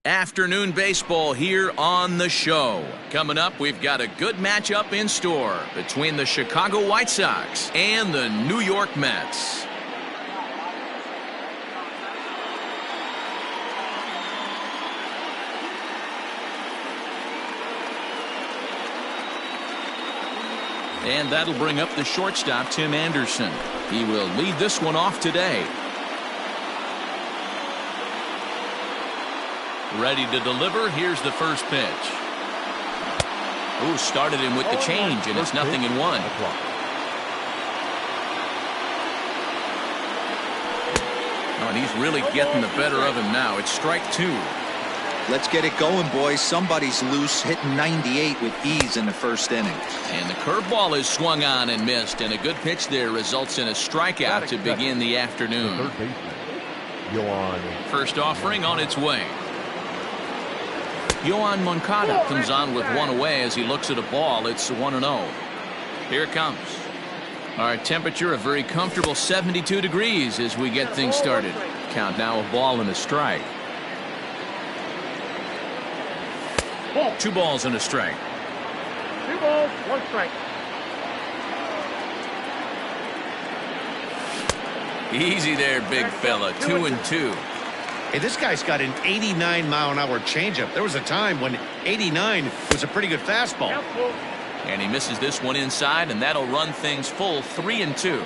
Afternoon baseball here on the show. Coming up, we've got a good matchup in store between the Chicago White Sox and the New York Mets. And that'll bring up the shortstop, Tim Anderson. He will lead this one off today. Ready to deliver. Here's the first pitch. Ooh, started him with the change, and it's 0-1. Oh, and he's really getting the better of him now. It's strike two. Let's get it going, boys. Somebody's loose, hitting 98 with ease in the first inning. And the curveball is swung on and missed, and a good pitch there results in a strikeout to begin the afternoon. First offering on its way. Yoan Moncada comes on with one away as he looks at a ball. It's 1-0. Here it comes. Our temperature a very comfortable 72 degrees as we get things started. Count now a ball and a strike. 2 balls and a strike. 2 balls, 1 strike. Easy there, big fella. 2-2. Hey, this guy's got an 89-mile-an-hour changeup. There was a time when 89 was a pretty good fastball. And he misses this one inside, and that'll run things full 3-2.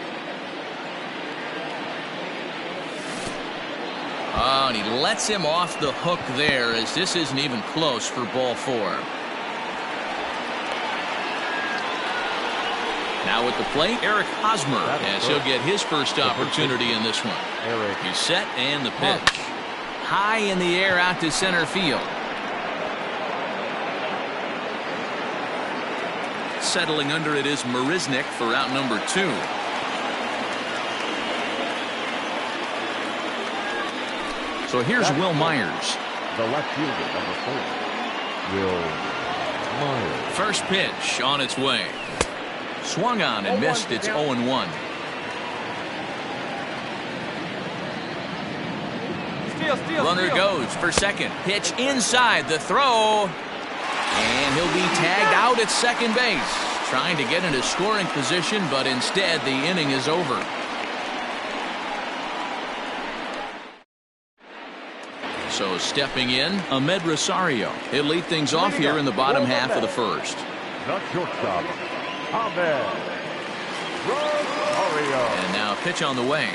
Oh, and he lets him off the hook there as this isn't even close for ball 4. Now at the plate, Eric Hosmer, as he'll get his first opportunity in this one. He's set and the pitch. High in the air out to center field. Settling under it is Marisnick for out number 2. So here's Will Myers. The left fielder, number 4. Will Myers. First pitch on its way. Swung on and missed. It's 0-1. Runner goes for second. Pitch inside the throw. And he'll be tagged out at second base. Trying to get into scoring position, but instead the inning is over. So stepping in, Ahmed Rosario. He'll lead things off here in the bottom half of the first. The shortstop, Ahmed Rosario. And now pitch on the way.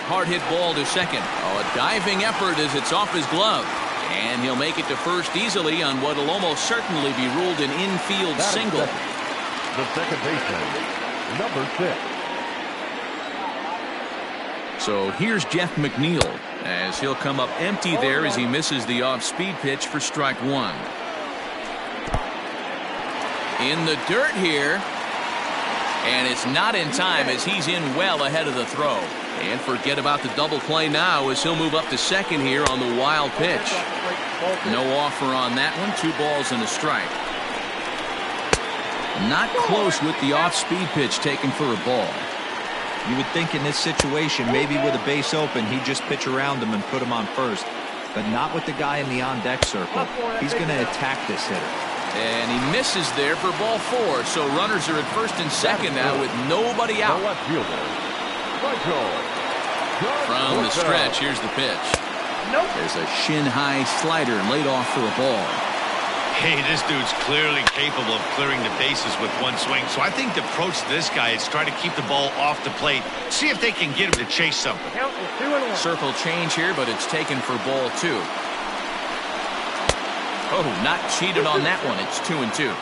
Hard hit ball to second. Oh, a diving effort as it's off his glove. And he'll make it to first easily on what will almost certainly be ruled an infield single. The second baseman, number 6. So here's Jeff McNeil as he'll come up empty there as he misses the off-speed pitch for strike 1. In the dirt here. And it's not in time as he's in well ahead of the throw. And forget about the double play now as he'll move up to second here on the wild pitch. No offer on that one. 2 balls and a strike. Not close with the off-speed pitch taken for a ball. You would think in this situation, maybe with a base open, he'd just pitch around him and put him on first. But not with the guy in the on-deck circle. He's going to attack this hitter. And he misses there for ball 4. So runners are at first and second now with nobody out. From the stretch, here's the pitch. There's a shin-high slider laid off for a ball. Hey, this dude's clearly capable of clearing the bases with one swing. So I think the approach to this guy is try to keep the ball off the plate. See if they can get him to chase something. Circle change here, but it's taken for ball 2. Oh, not cheated on that one. It's 2-2.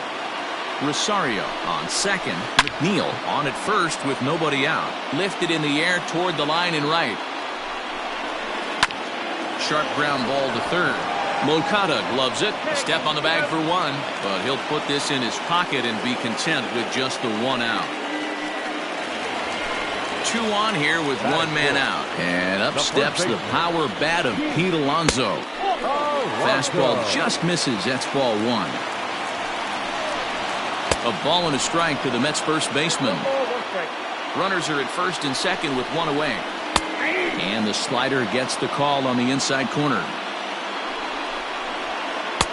Rosario on second. McNeil on at first with nobody out. Lifted in the air toward the line and right. Sharp ground ball to third. Moncada gloves it. A step on the bag for 1. But he'll put this in his pocket and be content with just the 1 out. 2 on here with 1 man out. And up steps the power bat of Pete Alonso. Fastball just misses. That's ball 1. A ball and a strike to the Mets first baseman. Runners are at first and second with 1 away. And the slider gets the call on the inside corner.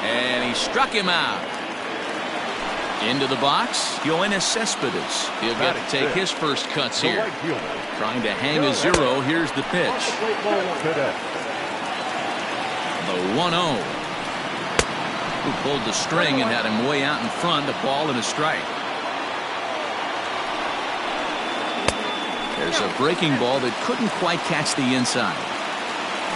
And he struck him out. Into the box, Yoenis Cespedes. He'll get to take his first cuts here. Trying to hang a 0. Here's the pitch. The 1-0. Who pulled the string and had him way out in front. A ball and a strike. There's a breaking ball that couldn't quite catch the inside.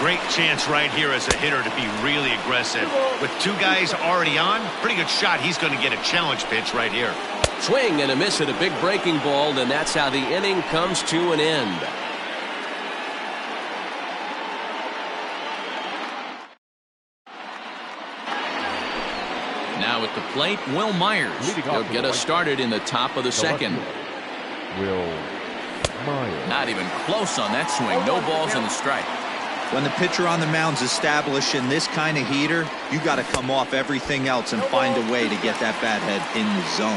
Great chance right here as a hitter to be really aggressive. With 2 guys already on, pretty good shot. He's going to get a challenge pitch right here. Swing and a miss at a big breaking ball, and that's how the inning comes to an end. Now at the plate, Will Myers. He'll get us started in the top of the second. Will Myers. Not even close on that swing. No balls in the strike. When the pitcher on the mound's establishing this kind of heater, you got to come off everything else and find a way to get that bat head in the zone.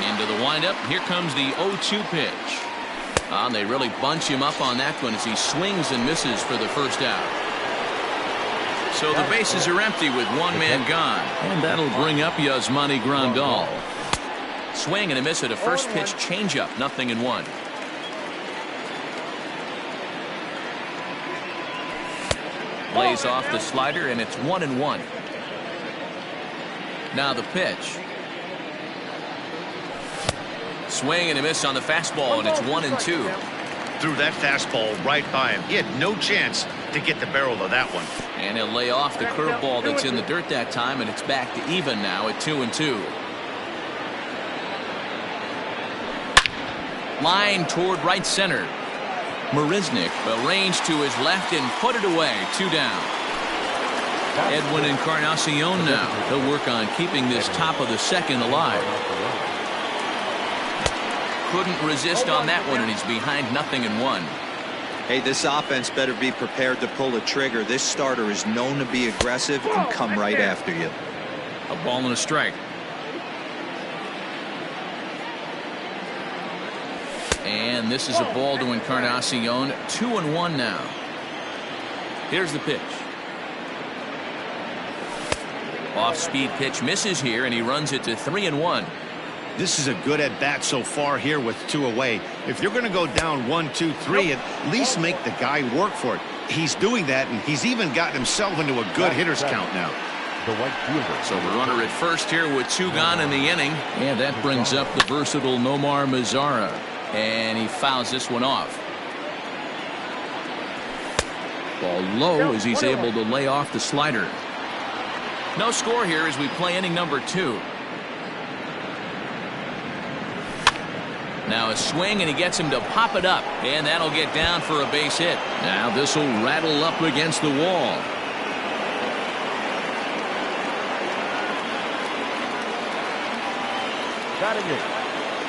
Into the windup. Here comes the 0-2 pitch. And they really bunch him up on that one as he swings and misses for the first out. So the bases are empty with 1 man gone. And that'll bring up Yasmani Grandal. Swing and a miss at a first pitch changeup. 0-1. Lays off the slider, and it's 1-1. Now the pitch. Swing and a miss on the fastball, and it's 1-2. Threw that fastball right by him. He had no chance to get the barrel of that one. And he'll lay off the curveball that's in the dirt that time, and it's back to even now at 2-2. Line toward right center. Marisnik arranged to his left and put it away. 2 down. Edwin Encarnacion now. He'll work on keeping this top of the second alive. Couldn't resist on that one, and he's behind 0-1. Hey, this offense better be prepared to pull a trigger. This starter is known to be aggressive and come right after you. A ball and a strike. And this is a ball to Encarnacion. 2-1 now. Here's the pitch. Off-speed pitch misses here, and he runs it to 3-1. This is a good at-bat so far here with 2 away. If you're going to go down 1, 2, 3, at least make the guy work for it. He's doing that, and he's even gotten himself into a good hitter's count now. The right fielder. So the runner at first here with 2 gone in the inning. And that brings up the versatile Nomar Mazara. And he fouls this one off. Ball low as he's able to lay off the slider. No score here as we play inning number 2. Now a swing, and he gets him to pop it up, and that'll get down for a base hit. Now this will rattle up against the wall.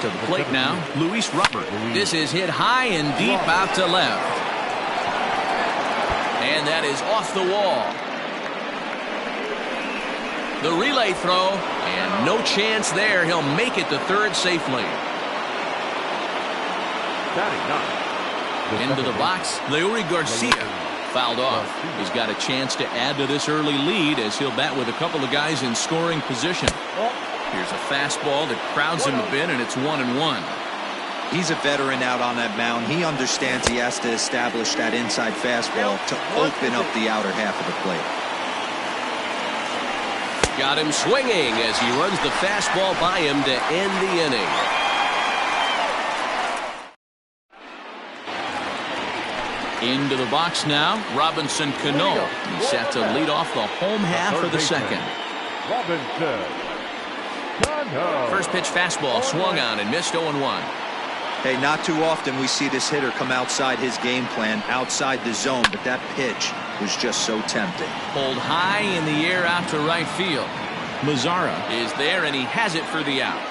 To the plate now, Luis Robert. This is hit high and deep out to left. And that is off the wall. The relay throw, and no chance there. He'll make it to third safely. Into the box, Leury Garcia fouled off. He's got a chance to add to this early lead as he'll bat with a couple of guys in scoring position. Here's a fastball that crowds him a bit, and it's 1-1. He's a veteran out on that mound. He understands he has to establish that inside fastball to open up the outer half of the plate. Got him swinging as he runs the fastball by him to end the inning. Into the box now, Robinson Cano. He's set to lead off the home half of the second. First pitch fastball swung on and missed 0-1. Hey, not too often we see this hitter come outside his game plan, outside the zone, but that pitch was just so tempting. Pulled high in the air out to right field. Mazara is there, and he has it for the out.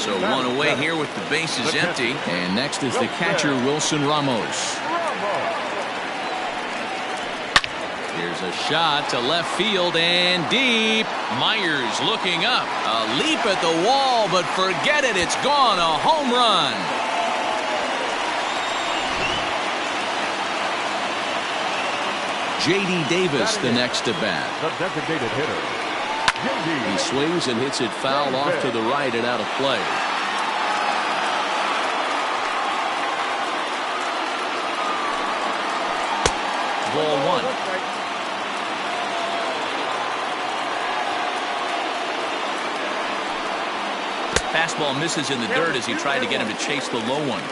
So 1 away here with the bases empty. And next is the catcher, Wilson Ramos. Here's a shot to left field and deep. Myers looking up. A leap at the wall, but forget it. It's gone. A home run. J.D. Davis the next to bat. The designated hitter. He swings and hits it foul off to the right and out of play. Ball one. Fastball misses in the dirt as he tried to get him to chase the low one.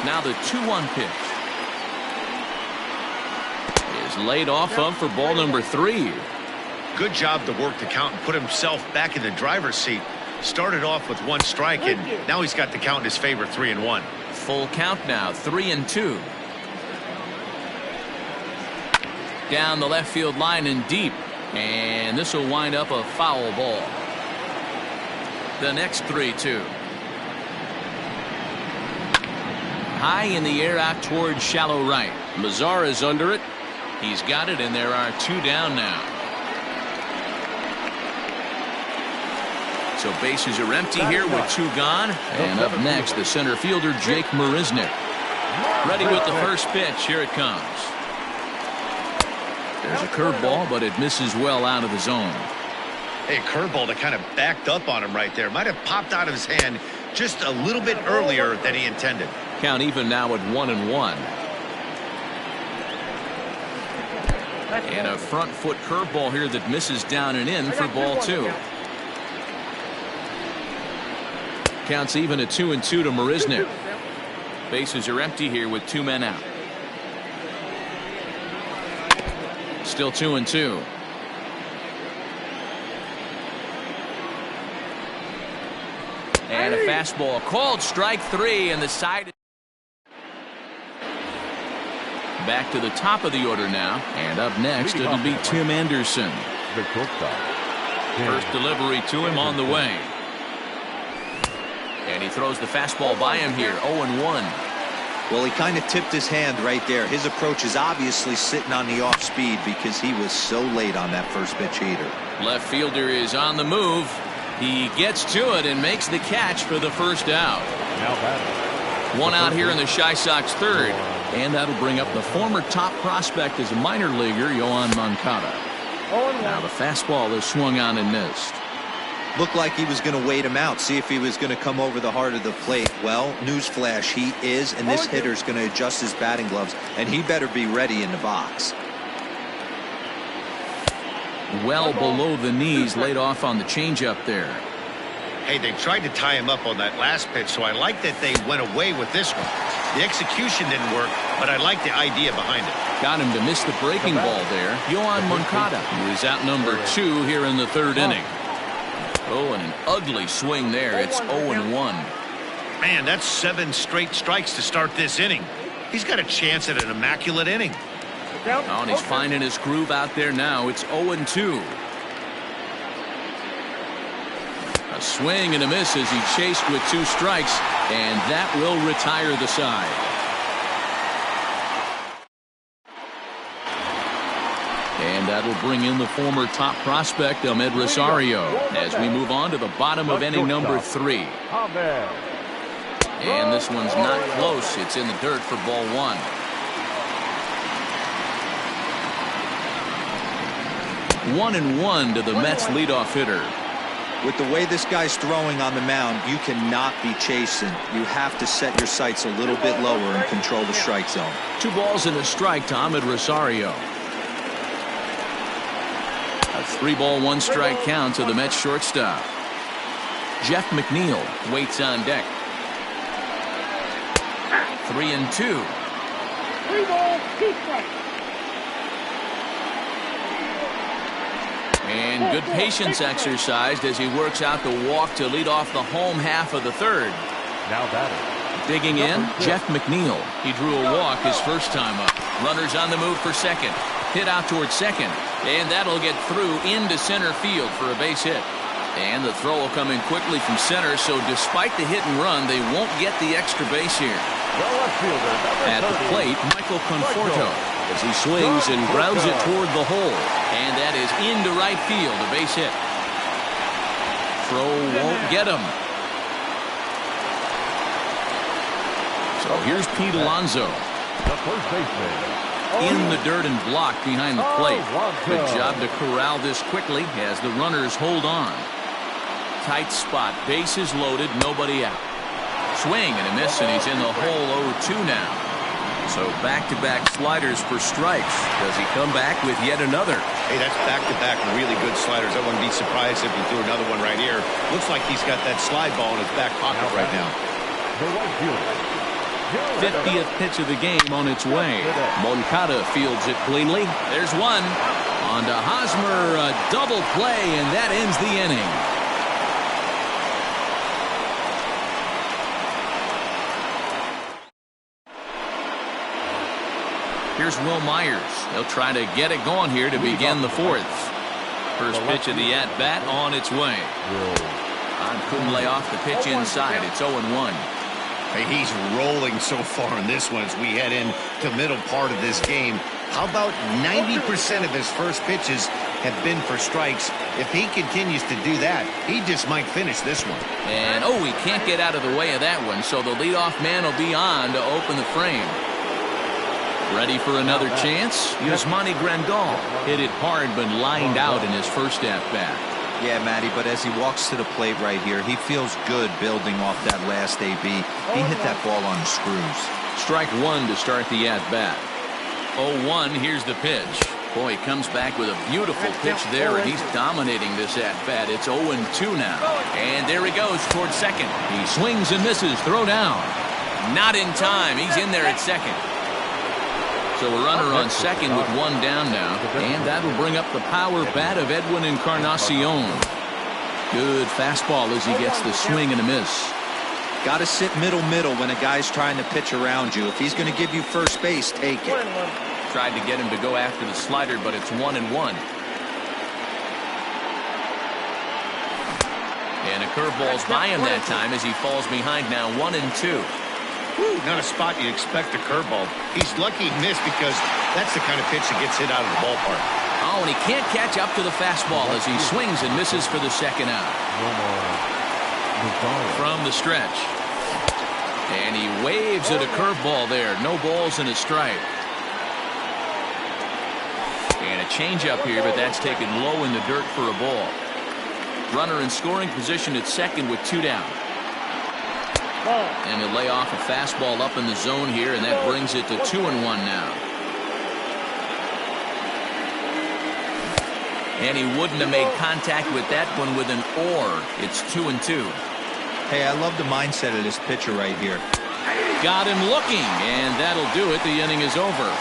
Now the 2-1 pitch is laid off of for ball number 3. Good job to work the count and put himself back in the driver's seat. Started off with 1 strike, and now he's got the count in his favor, 3-1. Full count now, 3-2. Down the left field line and deep, and this will wind up a foul ball. The next 3-2. High in the air out towards shallow right. Mazar is under it. He's got it, and there are 2 down now. So bases are empty here with 2 gone. And up next, the center fielder, Jake Marisnick. Ready with the first pitch. Here it comes. There's a curveball, but it misses well out of the zone. Hey, curveball that kind of backed up on him right there. Might have popped out of his hand just a little bit earlier than he intended. Count even now at 1-1. And a front foot curveball here that misses down and in for ball 2. Counts even at 2-2 to Marisnick. Bases are empty here with 2 men out. Still 2-2. And a fastball called strike 3, and the side. Back to the top of the order now, and up next it'll be Tim Anderson. The shortstop. First delivery to him on the way. And he throws the fastball by him here, 0-1. Well, he kind of tipped his hand right there. His approach is obviously sitting on the off speed because he was so late on that first pitch heater. Left fielder is on the move. He gets to it and makes the catch for the first out. Now batting. 1 out here in the Chi Sox third. And that'll bring up the former top prospect as a minor leaguer, Yoan Moncada. Now the fastball is swung on and missed. Looked like he was going to wait him out, see if he was going to come over the heart of the plate. Well, newsflash, he is, and this hitter's going to adjust his batting gloves, and he better be ready in the box. Well below the knees, laid off on the changeup there. Hey, they tried to tie him up on that last pitch, so I like that they went away with this one. The execution didn't work, but I like the idea behind it. Got him to miss the breaking ball there. Yoan Moncada, who is out number 2 here in the 3rd inning. Oh, and an ugly swing there. It's 0-1. Man, that's 7 straight strikes to start this inning. He's got a chance at an immaculate inning. Oh, and he's finding his groove out there now. It's 0-2. A swing and a miss as he chased with 2 strikes, and that will retire the side. And that'll bring in the former top prospect, Ahmed Rosario, as we move on to the bottom of inning number 3. And this one's not close. It's in the dirt for ball 1. 1-1 to the Mets leadoff hitter. With the way this guy's throwing on the mound, you cannot be chasing. You have to set your sights a little bit lower and control the strike zone. 2 balls and a strike to Ahmed Rosario. A 3-ball, 1-strike count to the Mets shortstop. Jeff McNeil waits on deck. 3-2. 3 balls, 2 strikes. And good patience exercised as he works out the walk to lead off the home half of the 3rd. Now batting. Digging in, Jeff McNeil. He drew a walk his first time up. Runners on the move for second. Hit out towards second. And that'll get through into center field for a base hit. And the throw will come in quickly from center, so despite the hit and run, they won't get the extra base here. At the plate, Michael Conforto, as he swings and grounds it toward the hole. And that is into right field, a base hit. Throw won't get him. So here's Pete Alonso. The first baseman, in the dirt and blocked behind the plate. Good job to corral this quickly as the runners hold on. Tight spot, bases loaded, nobody out. Swing and a miss, and he's in the hole 0-2 now. So back-to-back sliders for strikes. Does he come back with yet another? Hey, that's back-to-back really good sliders. I wouldn't be surprised if he threw another one right here. Looks like he's got that slide ball in his back pocket right now. 50th pitch of the game on its way. Moncada fields it cleanly. There's one. On to Hosmer, a double play, and that ends the inning. Here's Will Myers. They'll try to get it going here to begin the fourth. First pitch of the at-bat on its way. Couldn't lay off the pitch inside. It's 0-1. Hey, he's rolling so far in this one as we head into the middle part of this game. How about 90% of his first pitches have been for strikes? If he continues to do that, he just might finish this one. And, he can't get out of the way of that one, so the leadoff man will be on to open the frame. Ready for another chance? Yasmani Grandal hit it hard but lined out in his first at-bat. Yeah, Matty, but as he walks to the plate right here, he feels good building off that last AB. He hit that ball on the screws. Strike one to start the at-bat. 0-1, here's the pitch. Boy, he comes back with a beautiful pitch there, and he's dominating this at-bat. It's 0-2 now. And there he goes towards second. He swings and misses. Throw down. Not in time. He's in there at second. So a runner on second with one down now, and that'll bring up the power bat of Edwin Encarnacion. Good fastball as he gets the swing and a miss. Got to sit middle when a guy's trying to pitch around you. If he's going to give you first base, take it. Tried to get him to go after the slider, but it's 1-1. And a curveball's by him that time as he falls behind now 1-2. Not a spot you'd expect a curveball. He's lucky he missed because that's the kind of pitch that gets hit out of the ballpark. Oh, and he can't catch up to the fastball as he swings and misses for the second out. From the stretch. And he waves at a curveball there. No balls and a strike. And a changeup here, but that's taken low in the dirt for a ball. Runner in scoring position at second with two down. And he'll lay off a fastball up in the zone here, and that brings it to 2-1 now. And he wouldn't have made contact with that one with an or. It's 2-2. Hey, I love the mindset of this pitcher right here. Got him looking, and that'll do it. The inning is over.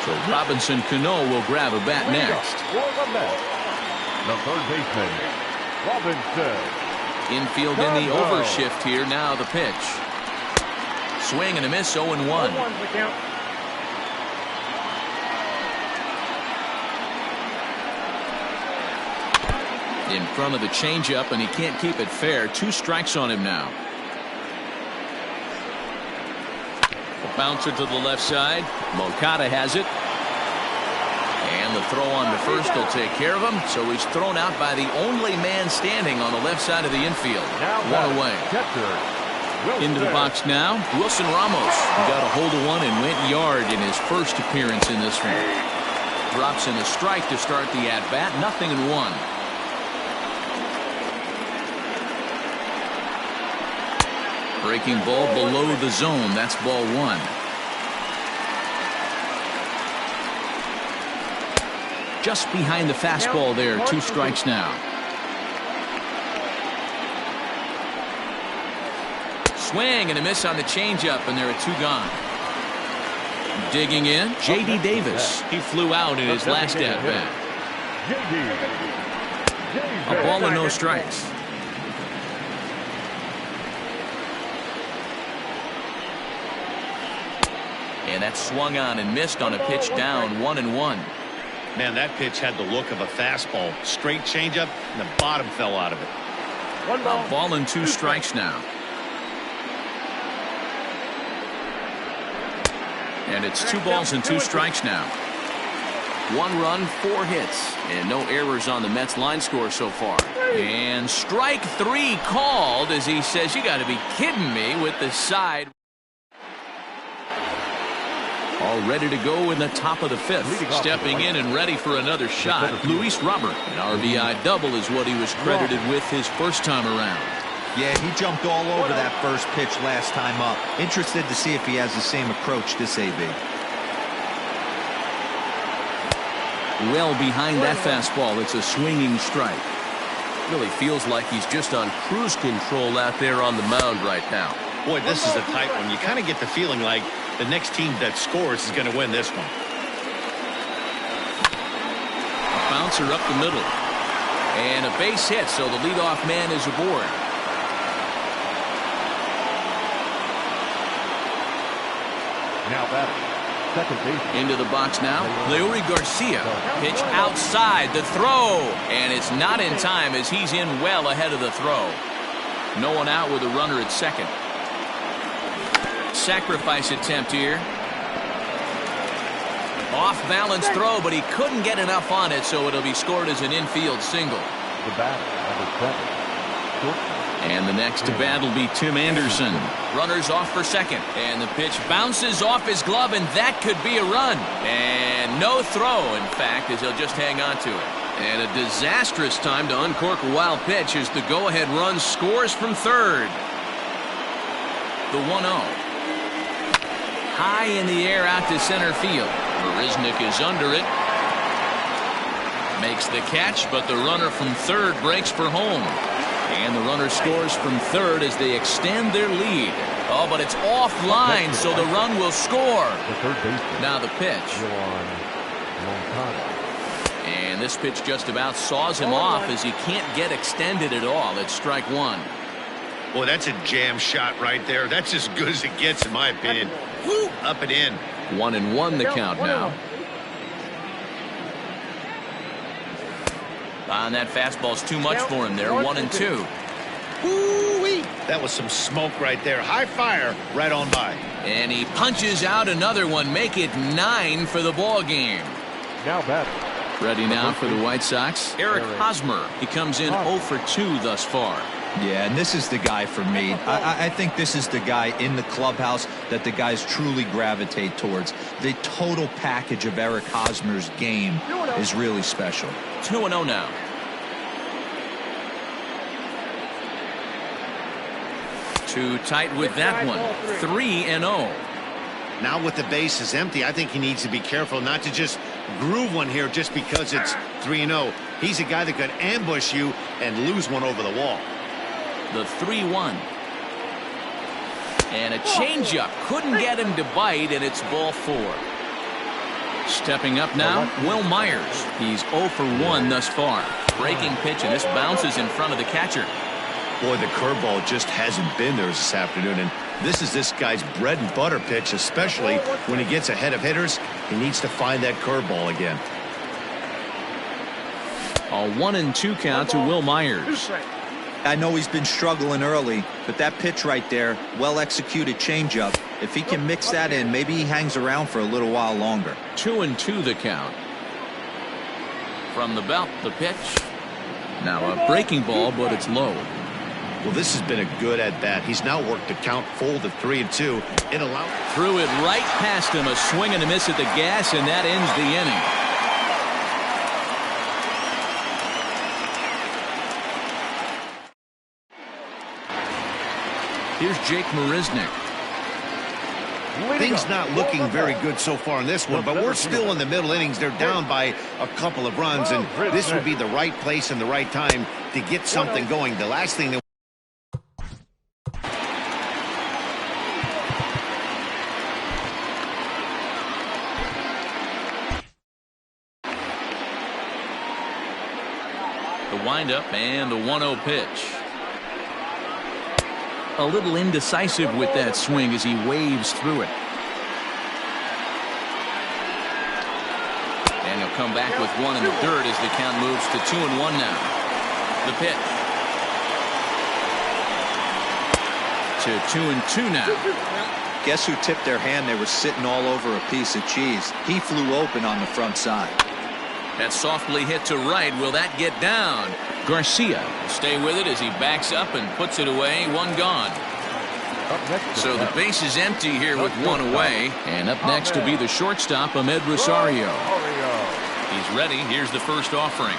So Robinson Cano will grab a bat next. The third baseman, Robinson. Infield in the overshift here. Now the pitch. Swing and a miss. 0-1. In front of the changeup, and he can't keep it fair. 2 strikes on him now. A bouncer to the left side. Moncada has it. And the throw on to first will take care of him. So he's thrown out by the only man standing on the left side of the infield. One away. Into the box now. Wilson Ramos got a hold of one and went yard in his first appearance in this one. Drops in a strike to start the at-bat. 0-1. Breaking ball below the zone. That's ball 1. Just behind the fastball there. 2 strikes now. Swing and a miss on the changeup, and there are 2 gone. Digging in, J.D. Davis. He flew out in his last at-bat. A ball and no strikes. And that swung on and missed on a pitch down. 1-1. Man, that pitch had the look of a fastball. Straight changeup, and the bottom fell out of it. A ball and 2 strikes now. And it's 2 balls and 2 strikes now. 1 run, 4 hits, and no errors on the Mets line score so far. And strike 3 called as he says, "You got to be kidding me," with the side. All ready to go in the top of the 5th. Stepping in and ready for another shot, Luis Robert. An RBI double is what he was credited with his first time around. Yeah, he jumped all over that first pitch last time up. Interested to see if he has the same approach this AB. Well behind that fastball. It's a swinging strike. Really feels like he's just on cruise control out there on the mound right now. Boy, this is a tight one. You kind of get the feeling like the next team that scores is going to win this one. A bouncer up the middle. And a base hit, so the leadoff man is aboard. Now batting, second base. Into the box now, Leury Garcia. Pitch outside, the throw. And it's not in time as he's in well ahead of the throw. No one out with a runner at second. Sacrifice attempt here. Off balance throw, but he couldn't get enough on it, so it'll be scored as an infield single. The batter, number 7. Short. And the next to bat will be Tim Anderson. Runners off for second, and the pitch bounces off his glove, and that could be a run. And no throw, in fact, as he'll just hang on to it. And a disastrous time to uncork a wild pitch as the go-ahead run scores from third. The 1-0. High in the air out to center field. Marisnick is under it. Makes the catch, but the runner from third breaks for home. And the runner scores from third as they extend their lead. Oh, but it's offline, so the run will score. The third baseman. Now the pitch. And this pitch just about saws him off as he can't get extended at all. It's strike 1. Boy, that's a jam shot right there. That's as good as it gets, in my opinion. Woo, up and in. 1-1 the count now. On that fastball's too much for him there. 1-2. Woo-wee. That was some smoke right there. High fire right on by. And he punches out another one. Make it 9 for the ball game. Now batting. Ready now for the White Sox. Eric Hosmer. He comes in 0 for 2 thus far. Yeah, and this is the guy for me. I think this is the guy in the clubhouse that the guys truly gravitate towards. The total package of Eric Hosmer's game is really special. 2-0 now. Too tight with that one. 3-0. Now with the bases empty, I think he needs to be careful not to just groove one here just because it's 3-0. He's a guy that could ambush you and lose one over the wall. The 3-1. And a changeup. Couldn't get him to bite, and it's ball 4. Stepping up now, Will Myers. He's 0 for 1 thus far. Breaking pitch, and this bounces in front of the catcher. Boy, the curveball just hasn't been there this afternoon, and this is this guy's bread and butter pitch, especially when he gets ahead of hitters. He needs to find that curveball again. A 1-2 count to Will Myers. I know he's been struggling early, but that pitch right there, well-executed changeup, if he can mix that in, maybe he hangs around for a little while longer. 2-2 the count. From the belt, the pitch. Now a breaking ball, but it's low. Well, this has been a good at-bat. He's now worked the count full to 3-2. It allowed. Threw it right past him, a swing and a miss at the gas, and that ends the inning. Here's Jake Marisnick. Things not looking very good so far in this one, but we're still in the middle innings. They're down by a couple of runs, and this would be the right place and the right time to get something going. The last thing that The windup and the 1-0 pitch. A little indecisive with that swing as he waves through it. And he'll come back with 1 in the dirt as the count moves to 2-1 now. The pitch. To 2-2 now. Guess who tipped their hand? They were sitting all over a piece of cheese. He flew open on the front side. That's softly hit to right. Will that get down? Garcia stay with it as he backs up and puts it away. One gone. So the base is empty here with one away. And up next to be the shortstop, Ahmed Rosario. He's ready. Here's the first offering.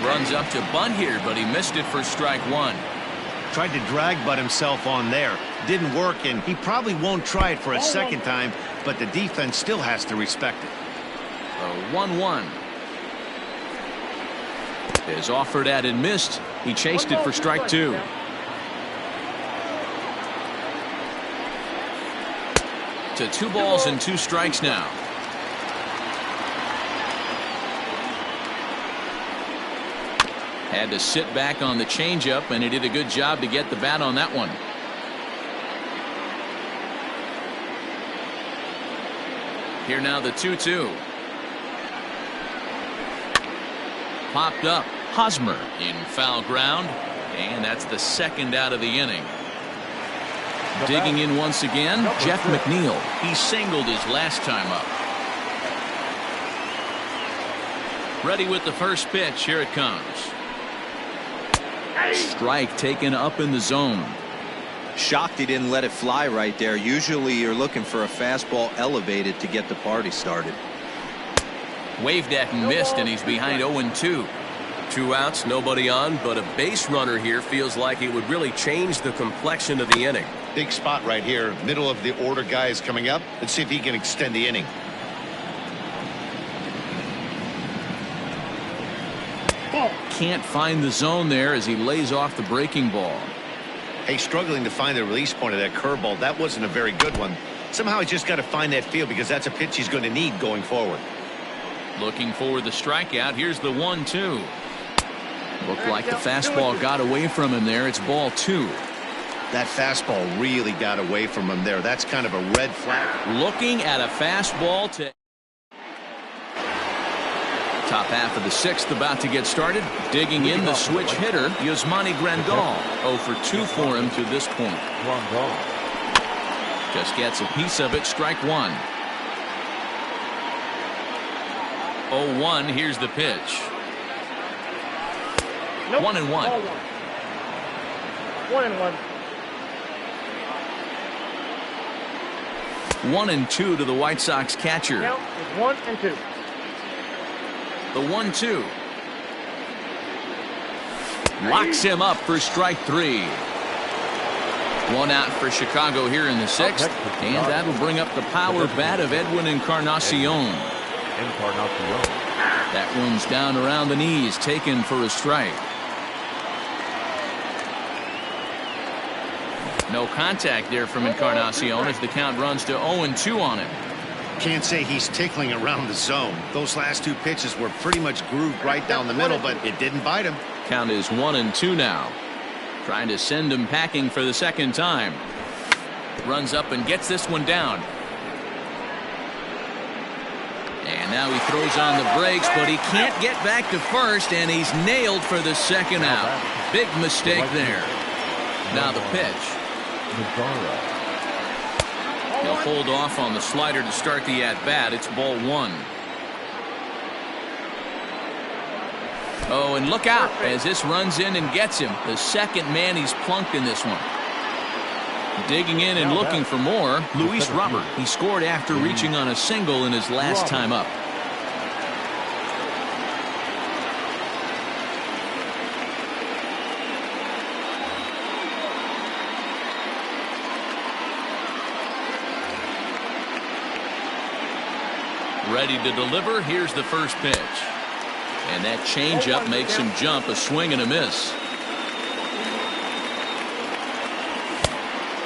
Runs up to bunt here, but he missed it for strike one. Tried to drag butt himself on there. Didn't work, and he probably won't try it for a second time, but the defense still has to respect it. 1-1. Is offered at and missed. He chased it for strike two. To 2 balls and 2 strikes now. Had to sit back on the changeup, and he did a good job to get the bat on that one. Here now the 2-2. Popped up. Hosmer in foul ground, and that's the second out of the inning. Digging in once again, Jeff McNeil. He singled his last time up. Ready with the first pitch. Here it comes. Strike taken up in the zone. Shocked he didn't let it fly right there. Usually you're looking for a fastball elevated to get the party started. Waved at and missed, and he's behind 0-2. 2 outs, nobody on, but a base runner here feels like it would really change the complexion of the inning. Big spot right here. Middle of the order guy is coming up. Let's see if he can extend the inning. Can't find the zone there as he lays off the breaking ball. Hey, struggling to find the release point of that curveball. That wasn't a very good one. Somehow he's just got to find that feel, because that's a pitch he's going to need going forward. Looking for the strikeout. Here's the 1-2. Looked like the fastball got away from him there. It's ball 2. That fastball really got away from him there. That's kind of a red flag. Looking at a fastball to top half of the 6th about to get started. Digging in the switch hitter, Yasmani Grandal. 0-for-2 for him to this point. Just gets a piece of it. Strike one. 0-1. Here's the pitch. 1-1. 1-1. 1-2 to the White Sox catcher. Count is 1-2. The 1-2. Locks him up for strike 3. 1 out for Chicago here in the 6th. And that'll bring up the power bat of Edwin Encarnacion. That one's down around the knees, taken for a strike. No contact there from Encarnacion as the count runs to 0-2 on him. Can't say he's tickling around the zone. Those last 2 pitches were pretty much grooved right down the middle, but it didn't bite him. Count is 1-2 now. Trying to send him packing for the second time. Runs up and gets this one down. And now he throws on the brakes, but he can't get back to first, and he's nailed for the second out. Big mistake there. Now the pitch. He'll hold off on the slider to start the at-bat. It's ball 1. Oh, and look out as this runs in and gets him. The second man he's plunked in this one. Digging in and looking for more, Luis Robert. He scored after reaching on a single in his last time up. Ready to deliver. Here's the first pitch. And that changeup makes him jump. A swing and a miss.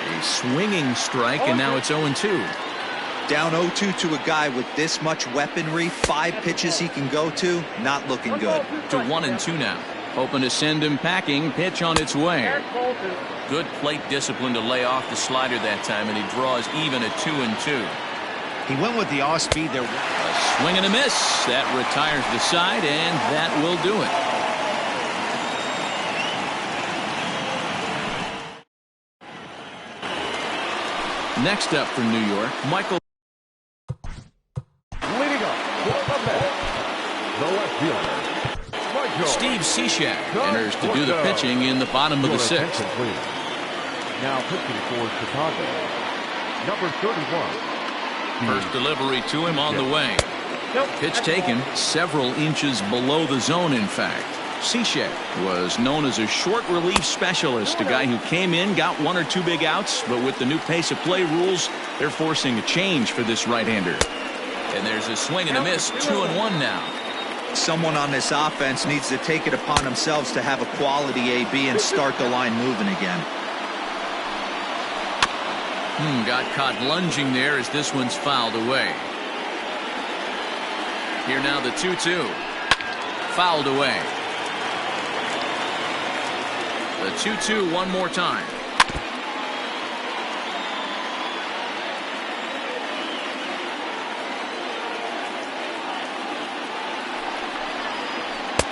A swinging strike, and now it's 0-2. Down 0-2 to a guy with this much weaponry, 5 pitches he can go to, not looking good. To 1-2 now. Hoping to send him packing. Pitch on its way. Good plate discipline to lay off the slider that time, and he draws even at 2-2. He went with the off speed there. A swing and a miss. That retires the side, and that will do it. Next up from New York, Michael. Leading up for the bat, Cishek enters to do the pitching in the bottom of the sixth. Now pitching for Chicago, number 31. First delivery to him on the way. Pitch taken several inches below the zone, in fact. Cishek was known as a short relief specialist, a guy who came in, got one or two big outs, but with the new pace of play rules, they're forcing a change for this right-hander. And there's a swing and a miss, 2-1 now. Someone on this offense needs to take it upon themselves to have a quality AB and start the line moving again. Got caught lunging there as this one's fouled away. Here now the 2-2. Fouled away. The 2-2 one more time.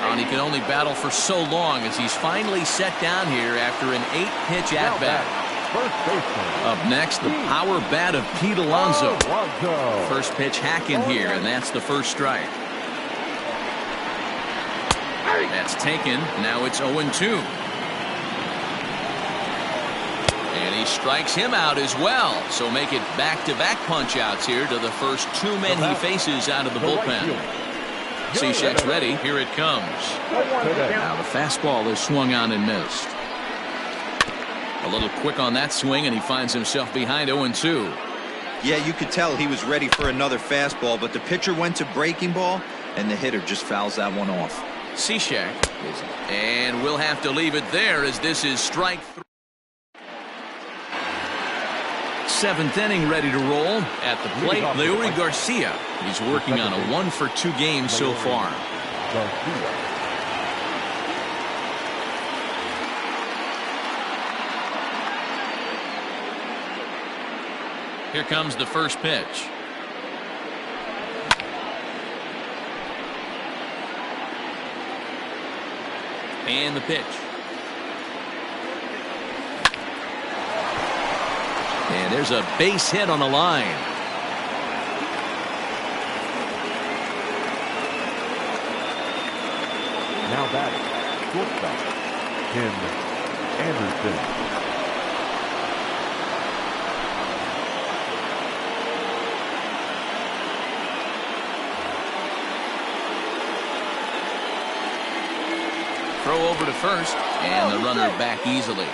And he can only battle for so long as he's finally set down here after an 8-pitch at-bat. Up next, the power bat of Pete Alonso. First pitch hack in here, and that's the first strike. That's taken. Now it's 0-2. And he strikes him out as well. So make it back-to-back punch-outs here to the first two men he faces out of the bullpen. Cishek's ready. Here it comes. Now the fastball is swung on and missed. A little quick on that swing, and he finds himself behind 0-2. Yeah, you could tell he was ready for another fastball, but the pitcher went to breaking ball, and the hitter just fouls that one off. Cishek, and we'll have to leave it there as this is strike 3. Seventh inning ready to roll. At the plate, Leury Garcia. He's working on a 1-for-2 game so far. Here comes the first pitch. And the pitch. And there's a base hit on the line. Now batting, shortstop, Tim Anderson. Throw over to first, and the runner back easily.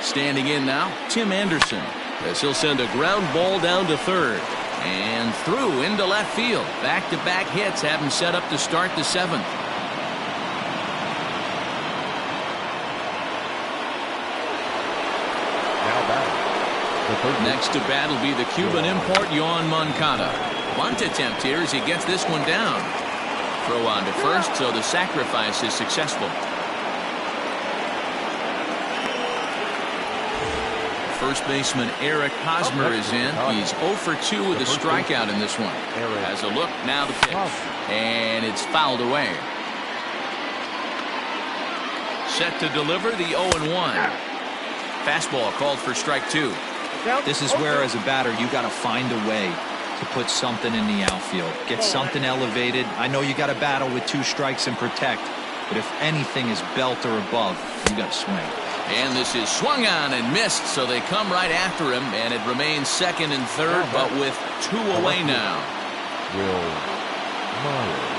Standing in now, Tim Anderson, as he'll send a ground ball down to third. And through into left field. Back-to-back hits have him set up to start the seventh. Next to bat will be the Cuban import, Yoan Moncada. Bunt attempt here as he gets this one down. Throw on to first, so the sacrifice is successful. First baseman Eric Hosmer is in. He's 0-for-2 with a strikeout in this one. Has a look, now the pitch. And it's fouled away. Set to deliver the 0-1. Fastball called for strike 2. This is where, as a batter, you got to find a way to put something in the outfield. Get something elevated. I know you got to battle with 2 strikes and protect, but if anything is belt or above, you got to swing. And this is swung on and missed, so they come right after him, and it remains second and third, but with 2 away now. Will Myers.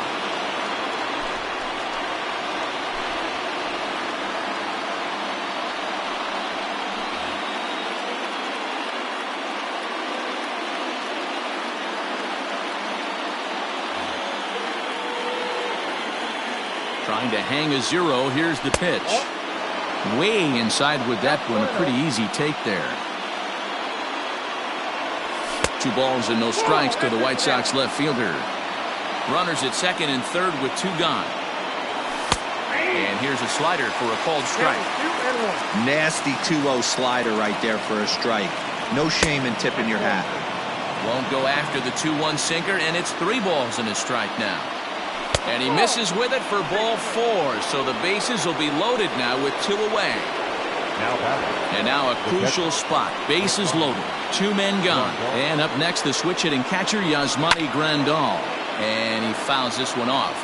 Trying to hang a 0. Here's the pitch. Way inside with that one. A pretty easy take there. 2 balls and no strikes to the White Sox left fielder. Runners at second and third with 2 gone. And here's a slider for a called strike. Nasty 2-0 slider right there for a strike. No shame in tipping your hat. Won't go after the 2-1 sinker, and it's 3 balls and a strike now. And he misses with it for ball 4, so the bases will be loaded now with 2 away. And now a crucial spot. Bases loaded. 2 men gone. And up next, the switch hitting catcher, Yasmani Grandal. And he fouls this one off.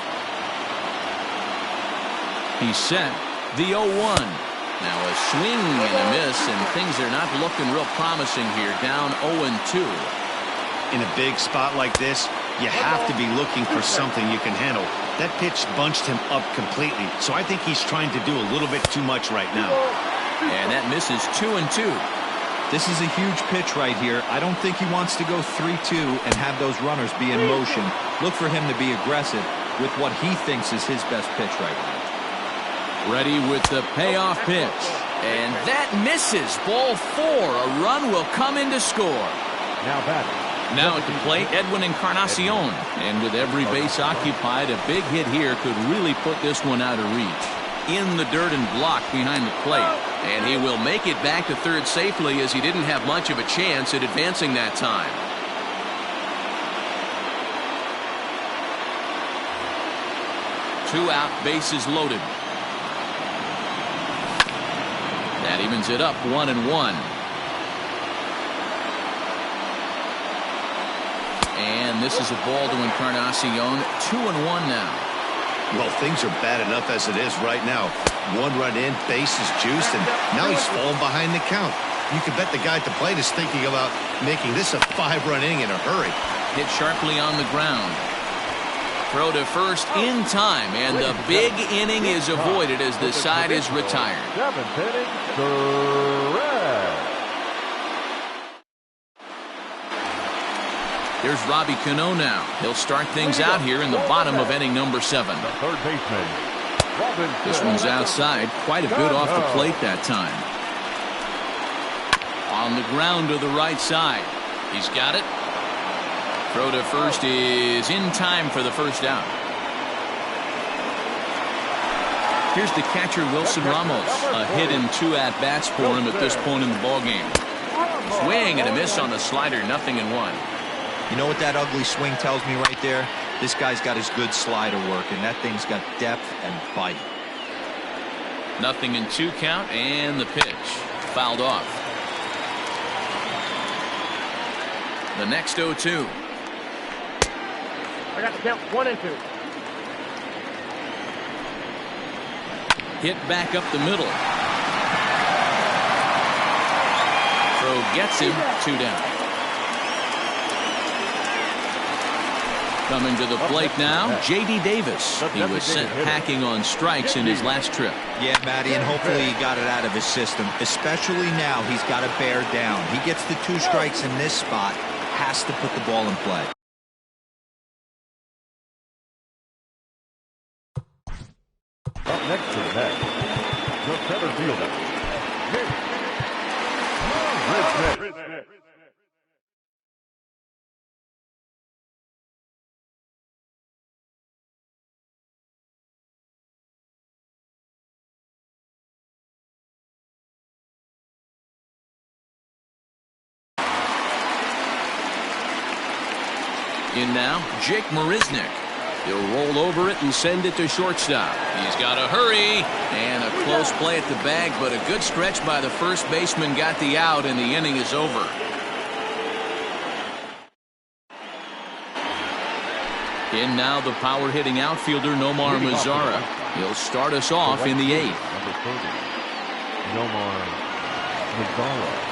He's set. The 0-1. Now a swing and a miss, and things are not looking real promising here. Down 0-2. In a big spot like this, you have to be looking for something you can handle. That pitch bunched him up completely, so I think he's trying to do a little bit too much right now. And that misses 2-2. This is a huge pitch right here. I don't think he wants to go 3-2 and have those runners be in motion. Look for him to be aggressive with what he thinks is his best pitch right now. Ready with the payoff pitch. And that misses. Ball 4. A run will come in to score. Now batting. Now at the plate, Edwin Encarnacion. And with every base occupied, a big hit here could really put this one out of reach. In the dirt and blocked behind the plate. And he will make it back to third safely, as he didn't have much of a chance at advancing that time. Two out, bases loaded. That evens it up, 1-1. And this is a ball to Encarnacion. 2-1 now. Well, things are bad enough as it is right now. One run in, base is juiced, and now he's falling behind the count. You can bet the guy at the plate is thinking about making this a 5-run inning in a hurry. Hit sharply on the ground. Throw to first in time, and the big inning is avoided as the side is retired. 7th inning, correct. There's Robbie Cano now. He'll start things out here in the bottom of inning number 7. The third baseman, Robinson. This one's outside, quite a bit off the plate that time. On the ground to the right side. He's got it. Throw to first is in time for the first out. Here's the catcher, Wilson Ramos. A hit and 2 at-bats for him at this point in the ballgame. Swing and a miss on the slider, 0-1. You know what that ugly swing tells me right there? This guy's got his good slider working. That thing's got depth and bite. 0-2 count, and the pitch fouled off. The next 0-2. I got the count 1-2. Hit back up the middle. Throw gets him, 2 down. Coming to the plate now, J.D. Davis. He was sent packing on strikes in his last trip. Yeah, Matty, and hopefully he got it out of his system. Especially now, he's got to bear down. He gets the 2 strikes in this spot, has to put the ball in play. Up next to the net, the center fielder, Nick. In now, Jake Marisnick. He'll roll over it and send it to shortstop. He's got to hurry. And a close play at the bag, but a good stretch by the first baseman got the out, and the inning is over. In now, the power-hitting outfielder, Nomar Mazara. He'll start us off in the 8th. Number 30, Nomar Mazara.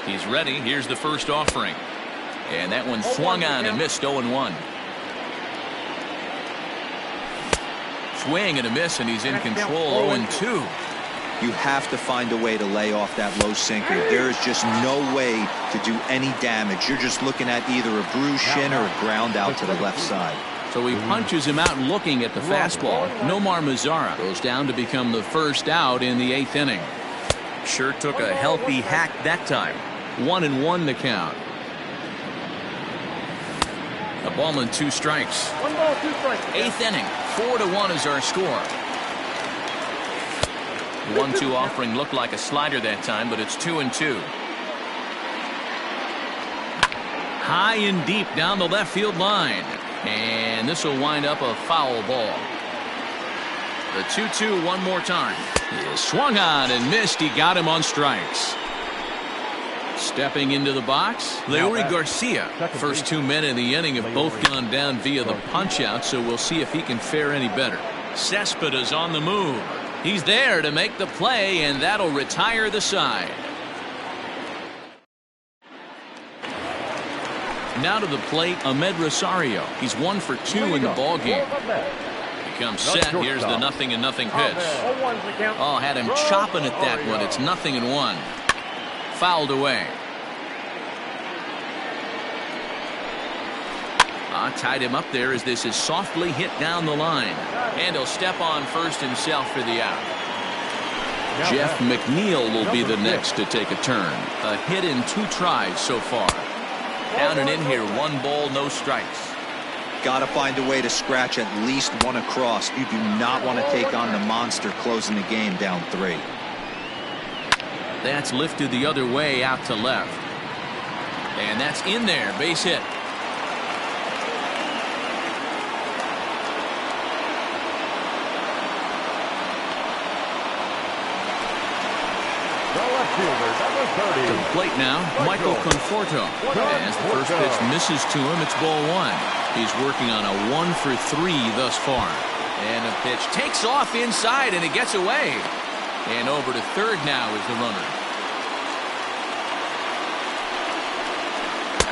He's ready. Here's the first offering. And that one swung on and missed, 0-1. Swing and a miss, and he's in control, 0-2. You have to find a way to lay off that low sinker. There is just no way to do any damage. You're just looking at either a bruised shin or a ground out to the left side. So he punches him out looking at the fastball. Nomar Mazara goes down to become the first out in the 8th inning. Sure took a healthy hack that time. 1-1 the count. A ball and 2 strikes. 1 ball, 2 strikes. 8th inning. 4-1 is our score. The 1-2 offering looked like a slider that time, but it's 2-2. High and deep down the left field line. And this will wind up a foul ball. The 2-2 one more time. He swung on and missed. He got him on strikes. Stepping into the box, Leury Garcia. First 2 men in the inning have both gone down via the punch-out, so we'll see if he can fare any better. Cespedes on the move. He's there to make the play, and that'll retire the side. Now to the plate, Ahmed Rosario. He's 1 for 2 in the ball game. He comes set. Here's the 0-0 pitch. Oh, had him chopping at that one. It's 0-1. Fouled away. Tied him up there as this is softly hit down the line. And he'll step on first himself for the out. Jeff McNeil will be the next to take a turn. A hit in 2 tries so far. Down and in here, 1 ball, no strikes. Got to find a way to scratch at least 1 across. You do not want to take on the monster closing the game down 3. That's lifted the other way out to left. And that's in there. Base hit. To the plate now, Michael Conforto. As the first pitch misses to him, it's ball 1. He's working on a 1 for 3 thus far. And the pitch takes off inside, and it gets away. And over to third now is the runner.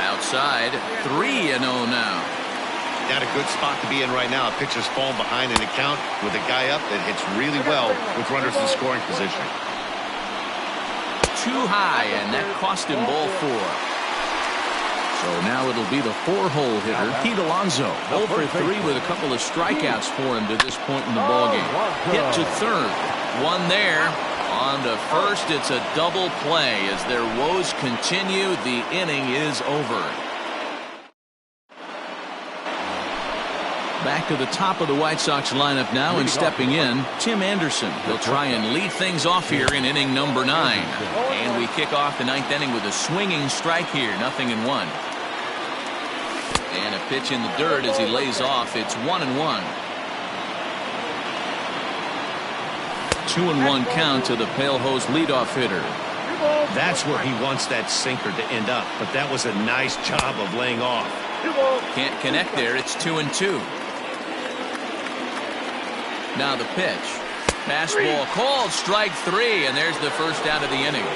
Outside, 3-0 now. Not a good spot to be in right now. A pitcher's falling behind in the count with a guy up that hits really well with runners in scoring position. Too high, and that cost him ball 4. So now it'll be the 4-hole hitter, Pete Alonso. 0 for 3 with a couple of strikeouts for him to this point in the ballgame. Hit to third. 1 there. On to first. It's a double play. As their woes continue, the inning is over. Back to the top of the White Sox lineup now, and stepping in, Tim Anderson. He'll try and lead things off here in inning number 9. And we kick off the 9th inning with a swinging strike here, 0-1. And a pitch in the dirt as he lays off. It's 1-1. 2-1 count to the Pale Hose leadoff hitter. That's where he wants that sinker to end up, but that was a nice job of laying off. Can't connect there. It's 2-2. Now the pitch. Fastball called, strike 3, and there's the first out of the inning.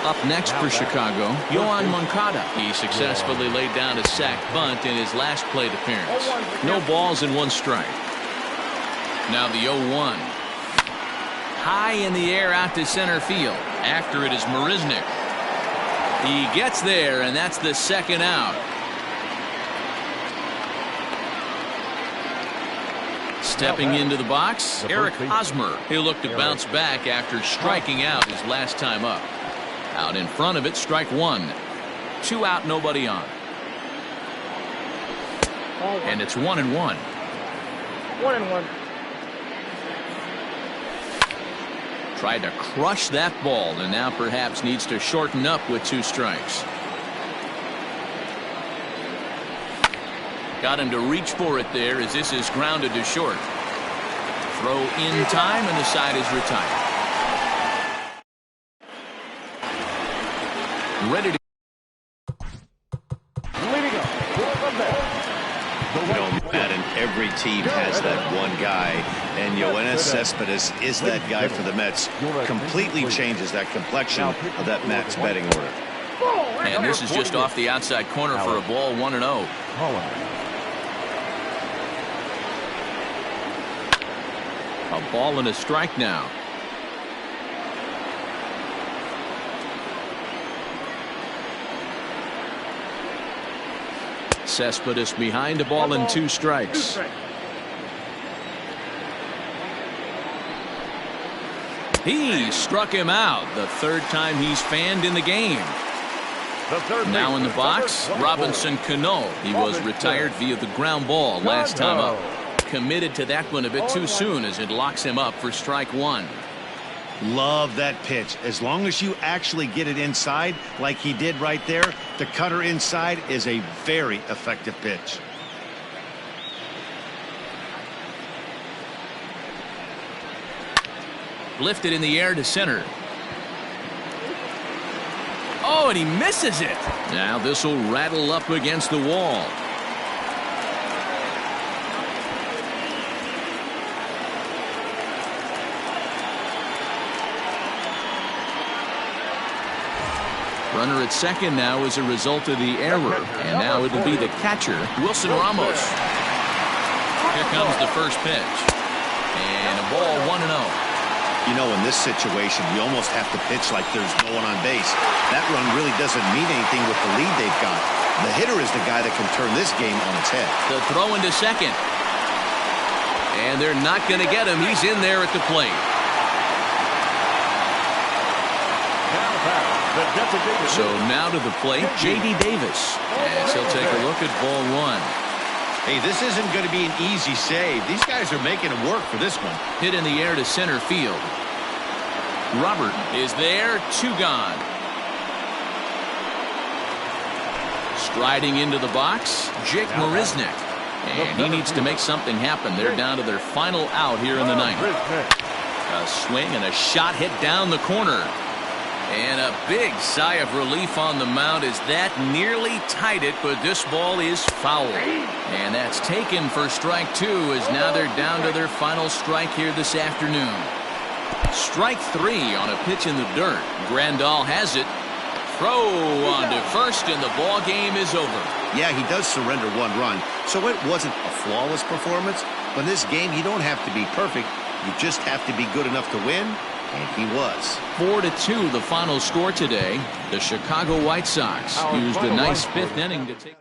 Up next for Chicago, Yoan Moncada. He successfully laid down a sac bunt in his last plate appearance. No balls and 1 strike. Now the 0-1. High in the air out to center field. After it is Marisnik. He gets there, and that's the 2nd out. Stepping into the box, Eric Hosmer. He'll look to bounce back after striking out his last time up. Out in front of it, strike 1. 2 out, nobody on. And it's 1-1. 1-1. Tried to crush that ball, and now perhaps needs to shorten up with 2 strikes. Got him to reach for it there as this is grounded to short. Throw in time, and the side is retired. Ready to Madden, every team has that one guy, and Yoenis Cespedes is that guy for the Mets. Completely changes that complexion of that Mets betting order. And this is just off the outside corner for a ball, 1-0. A ball and a strike now. Cespedes behind, a ball and 2 strikes. He struck him out, the 3rd time he's fanned in the game. Now in the box, Robinson Cano. He was retired via the ground ball last time up. Committed to that one a bit too soon as it locks him up for strike 1. Love that pitch. As long as you actually get it inside like he did right there, the cutter inside is a very effective pitch. Lifted in the air to center. Oh, and he misses it. Now this will rattle up against the wall. Runner at second now as a result of the error. And now it'll be the catcher, Wilson Ramos. Here comes the first pitch. And a ball 1-0. You know, in this situation, you almost have to pitch like there's no one on base. That run really doesn't mean anything with the lead they've got. The hitter is the guy that can turn this game on its head. The throw into second. And they're not going to get him. He's in there at the plate. So now to the plate, J.D. Davis. As he'll take a look at ball 1. Hey, this isn't going to be an easy save. These guys are making him work for this one. Hit in the air to center field. Robert is there, 2 gone. Striding into the box, Jake Marisnick. And he needs to make something happen. They're down to their final out here in the ninth. A swing and a shot hit down the corner. And a big sigh of relief on the mound as that nearly tied it, but this ball is foul. And that's taken for strike 2 as now they're down to their final strike here this afternoon. Strike 3 on a pitch in the dirt. Grandal has it. Throw on to first and the ball game is over. Yeah, he does surrender 1 run, so it wasn't a flawless performance. But in this game, you don't have to be perfect. You just have to be good enough to win. And he was. 4-2 the final score today. The Chicago White Sox used a nice 5th inning to take